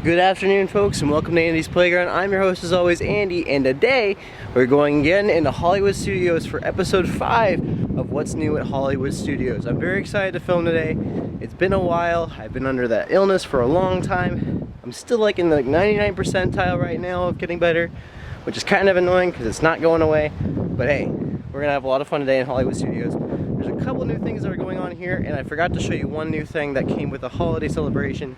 Good afternoon, folks, and welcome to Andy's Playground. I'm your host, as always, Andy, and today we're going again into Hollywood Studios for episode 5 of What's New at Hollywood Studios. I'm very excited to film today. It's been a while. I've been under that illness for a long time. I'm still like in the 99th percentile right now of getting better, which is kind of annoying because it's not going away. But hey, we're gonna have a lot of fun today in Hollywood Studios. There's a couple new things that are going on here, and I forgot to show you one new thing that came with the holiday celebration.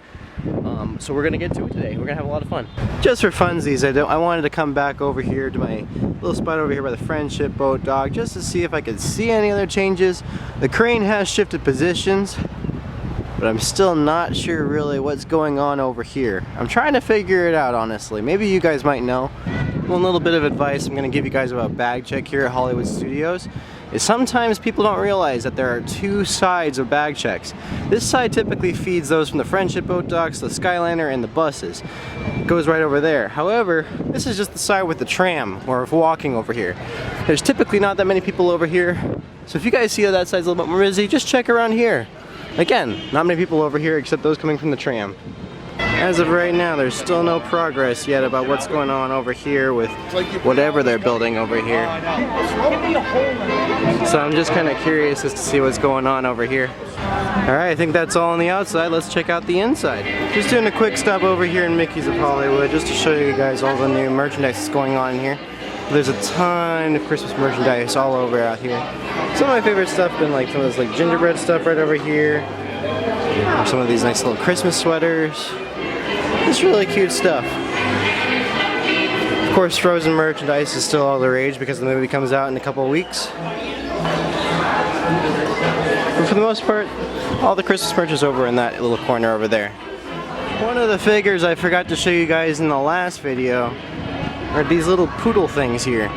So we're gonna get to it today. We're gonna have a lot of fun. Just for funsies, I wanted to come back over here to my little spot over here by the Friendship boat dock just to see if I could see any other changes. The crane has shifted positions, but I'm still not sure really what's going on over here. I'm trying to figure it out, honestly. Maybe you guys might know. One little bit of advice I'm gonna give you guys about bag check here at Hollywood Studios is sometimes people don't realize that there are two sides of bag checks. This side typically feeds those from the Friendship boat docks, the Skyliner, and the buses. It goes right over there. However, this is just the side with the tram, or walking over here. There's typically not that many people over here, so if you guys see that side's a little bit more busy, just check around here. Again, not many people over here except those coming from the tram. As of right now, there's still no progress yet about what's going on over here with whatever they're building over here. So I'm just kind of curious as to see what's going on over here. Alright, I think that's all on the outside. Let's check out the inside. Just doing a quick stop over here in Mickey's of Hollywood just to show you guys all the new merchandise that's going on here. There's a ton of Christmas merchandise all over out here. Some of my favorite stuff have been like some of this like gingerbread stuff right over here. Some of these nice little Christmas sweaters. Just really cute stuff. Of course, Frozen merchandise is still all the rage because the movie comes out in a couple of weeks. But for the most part, all the Christmas merch is over in that little corner over there. One of the figures I forgot to show you guys in the last video are these little poodle things here.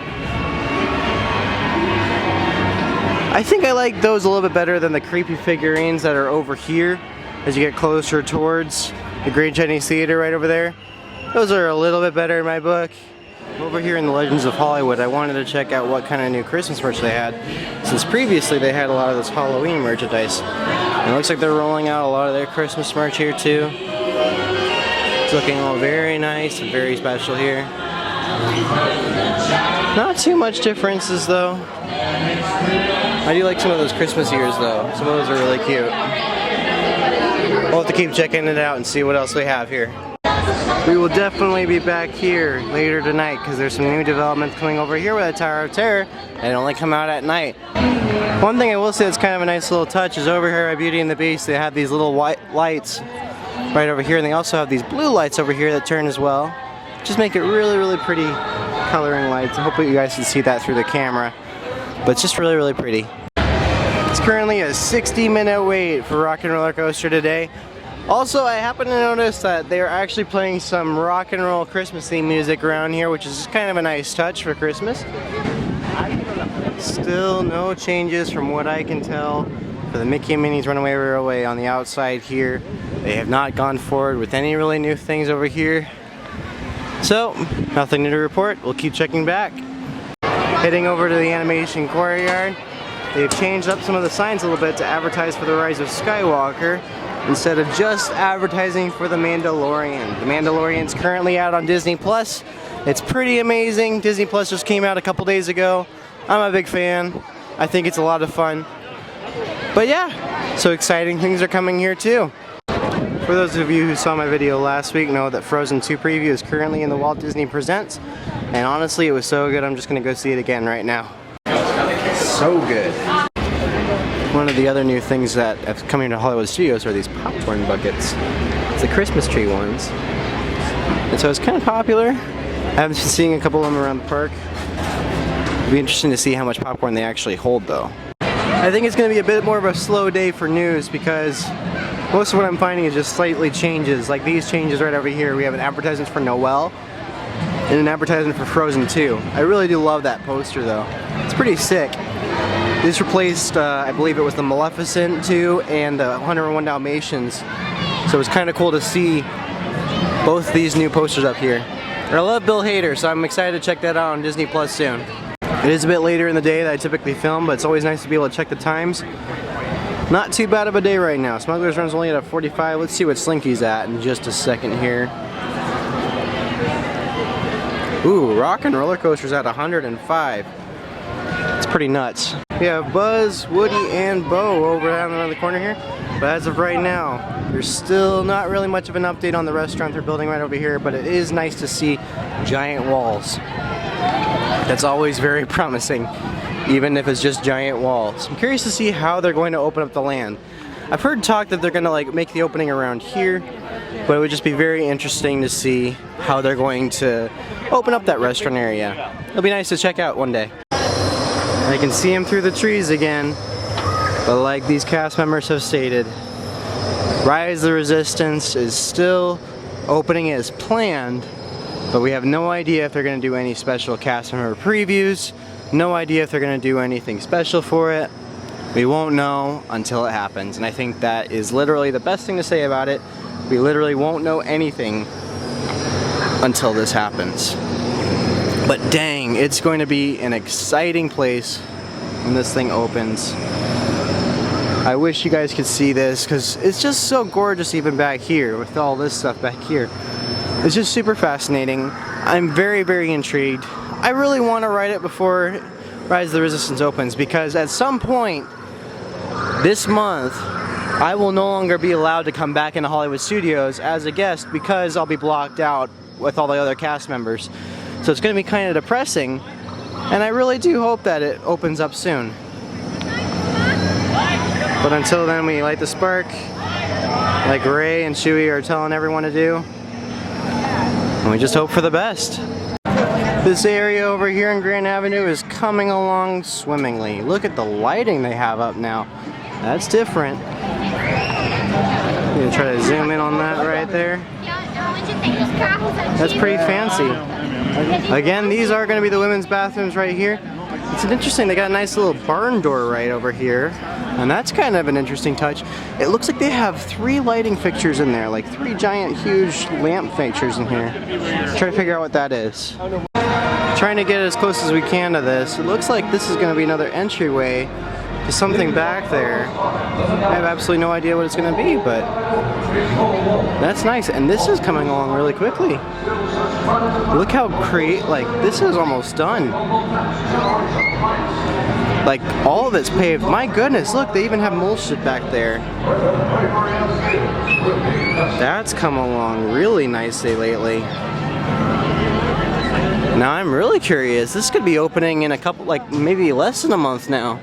I think I like those a little bit better than the creepy figurines that are over here as you get closer towards the Great Chinese Theater right over there. Those are a little bit better in my book. Over here in the Legends of Hollywood, I wanted to check out what kind of new Christmas merch they had, since previously they had a lot of this Halloween merchandise. And it looks like they're rolling out a lot of their Christmas merch here too. It's looking all very nice and very special here. Not too much differences though. I do like some of those Christmas ears though. Some of those are really cute. We'll have to keep checking it out and see what else we have here. We will definitely be back here later tonight because there's some new developments coming over here with the Tower of Terror and only come out at night. One thing I will say that's kind of a nice little touch is over here at Beauty and the Beast they have these little white lights right over here, and they also have these blue lights over here that turn as well. Just make it really, really pretty coloring lights. Hopefully you guys can see that through the camera, but it's just really, really pretty. It's currently a 60-minute wait for Rock and Roller Coaster today. Also, I happen to notice that they are actually playing some rock and roll Christmas theme music around here, which is kind of a nice touch for Christmas. Still no changes from what I can tell for the Mickey and Minnie's Runaway Railway on the outside here. They have not gone forward with any really new things over here. So, nothing new to report. We'll keep checking back. Heading over to the animation courtyard. They've changed up some of the signs a little bit to advertise for the rise of Skywalker instead of just advertising for The Mandalorian. The Mandalorian's currently out on Disney Plus. It's pretty amazing. Disney Plus just came out a couple days ago. I'm a big fan. I think it's a lot of fun. But yeah, so exciting things are coming here too. For those of you who saw my video last week know that Frozen 2 preview is currently in the Walt Disney Presents. And honestly, it was so good, I'm just gonna go see it again right now. So good. One of the other new things that have come into Hollywood Studios are these popcorn buckets. It's the Christmas tree ones. And so it's kind of popular. I have been seeing a couple of them around the park. It'll be interesting to see how much popcorn they actually hold though. I think it's going to be a bit more of a slow day for news because most of what I'm finding is just slightly changes. Like these changes right over here. We have an advertisement for Noel and an advertisement for Frozen 2. I really do love that poster though. It's pretty sick. This replaced, I believe it was the Maleficent 2 and the 101 Dalmatians. So it was kind of cool to see both these new posters up here. I love Bill Hader, so I'm excited to check that out on Disney Plus soon. It is a bit later in the day than I typically film, but it's always nice to be able to check the times. Not too bad of a day right now. Smugglers Run's only at a 45. Let's see what Slinky's at in just a second here. Ooh, rock and roller coasters at 105. It's pretty nuts. We have Buzz, Woody, and Bo over down around the corner here. But as of right now, there's still not really much of an update on the restaurant they're building right over here, but it is nice to see giant walls. That's always very promising, even if it's just giant walls. I'm curious to see how they're going to open up the land. I've heard talk that they're going to like make the opening around here, but it would just be very interesting to see how they're going to open up that restaurant area. It'll be nice to check out one day. I can see him through the trees again, but like these cast members have stated, Rise of the Resistance is still opening as planned, but we have no idea if they're going to do any special cast member previews, no idea if they're going to do anything special for it. We won't know until it happens, and I think that is literally the best thing to say about it. We literally won't know anything until this happens. But dang, it's going to be an exciting place when this thing opens. I wish you guys could see this because it's just so gorgeous even back here with all this stuff back here. It's just super fascinating. I'm very, very intrigued. I really want to ride it before Rise of the Resistance opens because at some point this month I will no longer be allowed to come back into Hollywood Studios as a guest because I'll be blocked out with all the other cast members. So it's going to be kind of depressing, and I really do hope that it opens up soon. But until then, we light the spark, like Ray and Chewie are telling everyone to do, and we just hope for the best. This area over here in Grand Avenue is coming along swimmingly. Look at the lighting they have up now. That's different. I'm going to try to zoom in on that right there. That's pretty fancy. Again, these are going to be the women's bathrooms right here. It's interesting, they got a nice little barn door right over here, and that's kind of an interesting touch. It looks like they have 3 lighting fixtures in there, like 3 giant huge lamp fixtures in here. Try to figure out what that is. Trying to get as close as we can to this. It looks like this is going to be another entryway to something back there. I have absolutely no idea what it's going to be, but that's nice. And this is coming along really quickly. Look how like this is almost done. Like all of it's paved. My goodness, look, they even have mulch back there. That's come along really nicely lately. Now I'm really curious. This could be opening in a couple, like maybe less than a month now.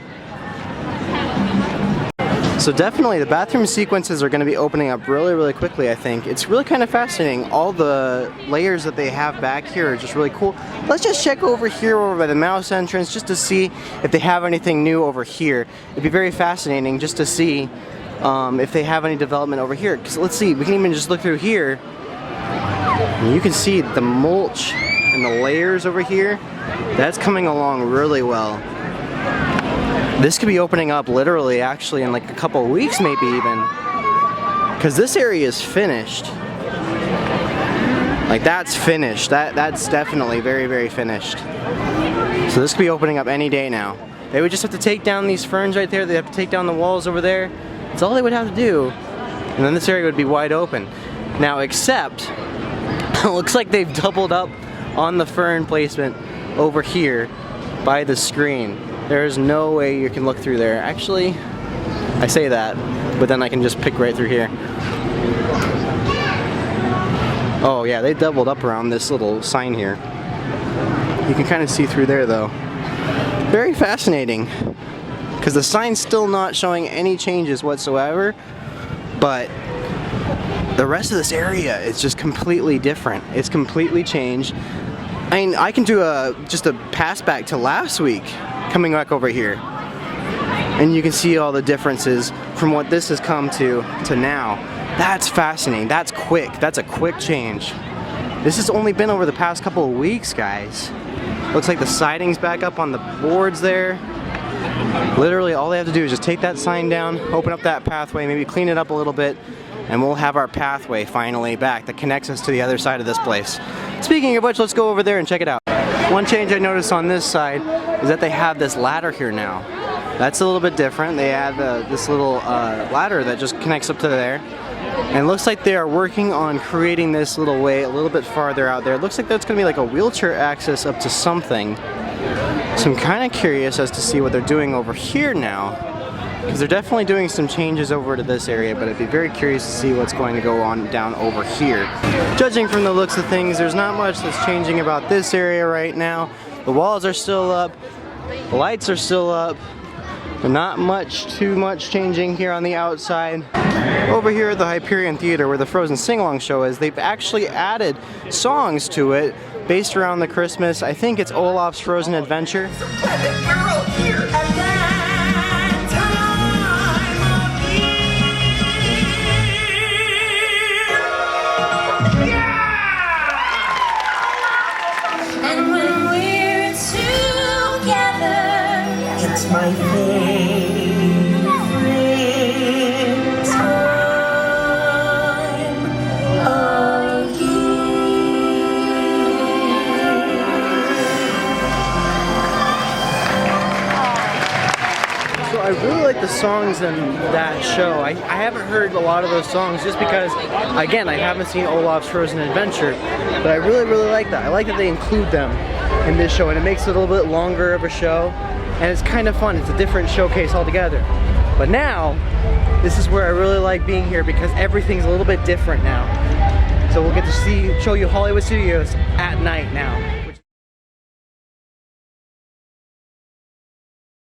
So definitely the bathroom sequences are going to be opening up really, really quickly, I think. It's really kind of fascinating. All the layers that they have back here are just really cool. Let's just check over here over by the mouse entrance just to see if they have anything new over here. It'd be very fascinating just to see if they have any development over here. Because let's see, we can even just look through here. And you can see the mulch and the layers over here. That's coming along really well. This could be opening up literally actually in like a couple of weeks maybe even. Because this area is finished. Like that's finished. That's definitely very, very finished. So this could be opening up any day now. They would just have to take down these ferns right there. They have to take down the walls over there. That's all they would have to do. And then this area would be wide open. Now except, it looks like they've doubled up on the fern placement over here by the screen. There's no way you can look through there. Actually, I say that, but then I can just pick right through here. Oh yeah, they doubled up around this little sign here. You can kind of see through there though. Very fascinating, because the sign's still not showing any changes whatsoever, but the rest of this area is just completely different. It's completely changed. I mean, I can do just a pass back to last week, coming back over here, and you can see all the differences from what this has come to now. That's fascinating. That's quick. That's a quick change. This has only been over the past couple of weeks, guys. Looks like the siding's back up on the boards there. Literally all they have to do is just take that sign down, open up that pathway, maybe clean it up a little bit, and we'll have our pathway finally back that connects us to the other side of this place. Speaking of which, let's go over there and check it out. One change I noticed on this side is that they have this ladder here now. That's a little bit different. They add this little ladder that just connects up to there. And it looks like they are working on creating this little way a little bit farther out there. It looks like that's going to be like a wheelchair access up to something. So I'm kind of curious as to see what they're doing over here now, because they're definitely doing some changes over to this area, but I'd be very curious to see what's going to go on down over here. Judging from the looks of things, there's not much that's changing about this area right now. The walls are still up, the lights are still up. Not too much changing here on the outside. Over here at the Hyperion Theater, where the Frozen Sing-Along show is, they've actually added songs to it based around the Christmas. I think it's Olaf's Frozen Adventure. And when we're together, it's my favorite time of So I really like the songs in that show. I haven't heard a lot of those songs just because, again, I haven't seen Olaf's Frozen Adventure, but I really like that. I like that they include them in this show, and it makes it a little bit longer of a show, and it's kind of fun. It's a different showcase altogether. But now, this is where I really like being here because everything's a little bit different now. So we'll get to show you Hollywood Studios at night now.